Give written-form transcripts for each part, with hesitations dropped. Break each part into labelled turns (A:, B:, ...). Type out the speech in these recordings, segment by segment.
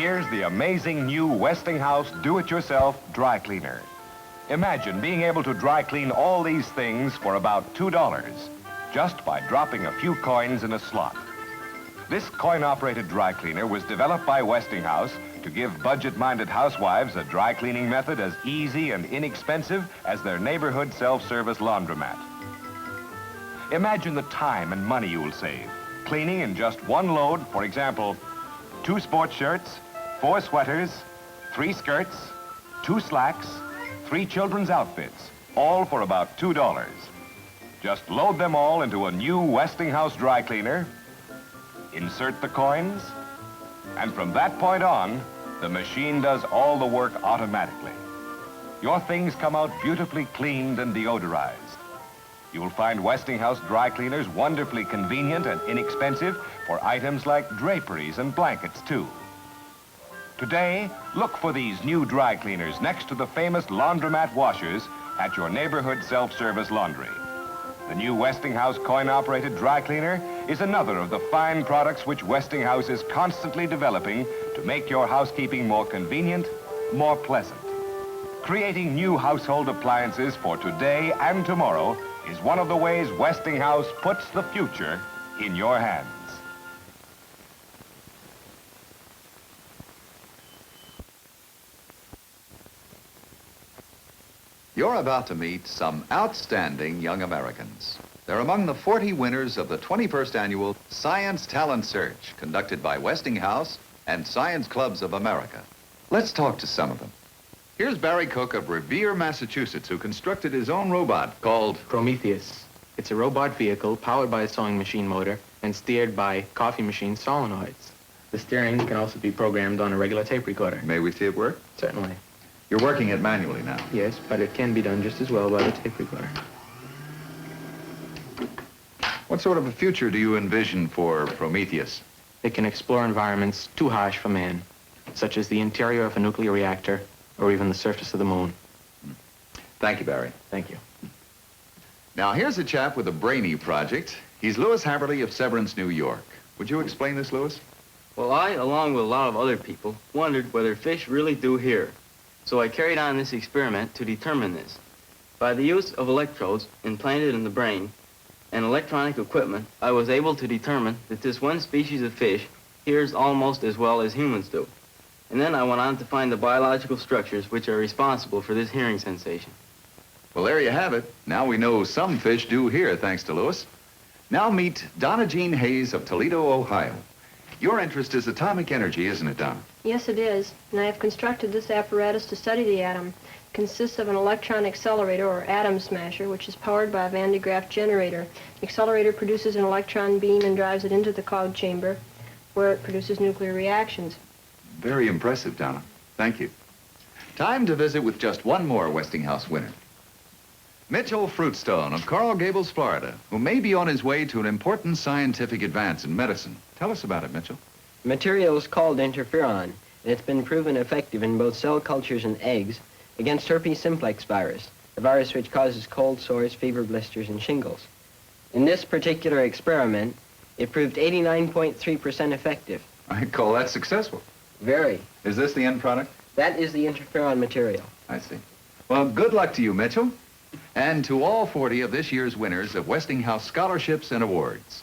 A: Here's the amazing new Westinghouse do-it-yourself dry cleaner. Imagine being able to dry clean all these things for about $2 just by dropping a few coins in a slot. This coin-operated dry cleaner was developed by Westinghouse to give budget-minded housewives a dry cleaning method as easy and inexpensive as their neighborhood self-service laundromat. Imagine the time and money you'll save cleaning in just one load, for example, 2 sports shirts, 4 sweaters, 3 skirts, 2 slacks, 3 children's outfits, all for about $2. Just load them all into a new Westinghouse dry cleaner, insert the coins, and from that point on, the machine does all the work automatically. Your things come out beautifully cleaned and deodorized. You'll find Westinghouse dry cleaners wonderfully convenient and inexpensive for items like draperies and blankets, too. Today, look for these new dry cleaners next to the famous laundromat washers at your neighborhood self-service laundry. The new Westinghouse coin-operated dry cleaner is another of the fine products which Westinghouse is constantly developing to make your housekeeping more convenient, more pleasant. Creating new household appliances for today and tomorrow is one of the ways Westinghouse puts the future in your hands.
B: You're about to meet some outstanding young Americans. They're among the 40 winners of the 21st Annual Science Talent Search conducted by Westinghouse and Science Clubs of America. Let's talk to some of them. Here's Barry Cook of Revere, Massachusetts, who constructed his own robot called
C: Prometheus. It's a robot vehicle powered by a sewing machine motor and steered by coffee machine solenoids. The steering can also be programmed on a regular tape recorder.
B: May we see it work?
C: Certainly.
B: You're working it manually now.
C: Yes, but it can be done just as well by the tape recorder.
B: What sort of a future do you envision for Prometheus?
C: It can explore environments too harsh for man, such as the interior of a nuclear reactor or even the surface of the moon.
B: Thank you, Barry.
C: Thank you.
B: Now, here's a chap with a brainy project. He's Louis Haverly of Severance, New York. Would you explain this, Louis?
D: Well, I, along with a lot of other people, wondered whether fish really do hear. So I carried on this experiment to determine this. By the use of electrodes implanted in the brain and electronic equipment, I was able to determine that this one species of fish hears almost as well as humans do. And then I went on to find the biological structures which are responsible for this hearing sensation.
B: Well, there you have it. Now we know some fish do hear, thanks to Louis. Now meet Donna Jean Hayes of Toledo, Ohio. Your interest is atomic energy, isn't it, Donna?
E: Yes, it is. And I have constructed this apparatus to study the atom. It consists of an electron accelerator, or atom smasher, which is powered by a Van de Graaff generator. The accelerator produces an electron beam and drives it into the cloud chamber, where it produces nuclear reactions.
B: Very impressive, Donna. Thank you. Time to visit with just one more Westinghouse winner. Mitchell Fruitstone of Coral Gables, Florida, who may be on his way to an important scientific advance in medicine. Tell us about it, Mitchell.
F: The material is called interferon, and it's been proven effective in both cell cultures and eggs against herpes simplex virus, the virus which causes cold sores, fever, blisters, and shingles. In this particular experiment, it proved 89.3% effective.
B: I call that successful.
F: Very.
B: Is this the end product?
F: That is the interferon material.
B: I see. Well, good luck to you, Mitchell, and to all 40 of this year's winners of Westinghouse scholarships and awards.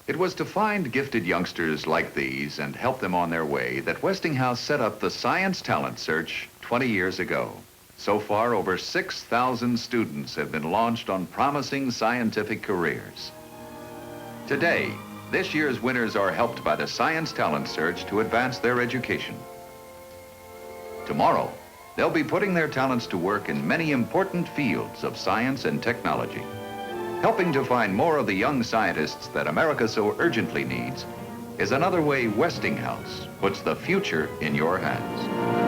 B: It was to find gifted youngsters like these and help them on their way that Westinghouse set up the Science Talent Search 20 years ago. So far, over 6,000 students have been launched on promising scientific careers. Today, this year's winners are helped by the Science Talent Search to advance their education. Tomorrow, they'll be putting their talents to work in many important fields of science and technology. Helping to find more of the young scientists that America so urgently needs is another way Westinghouse puts the future in your hands.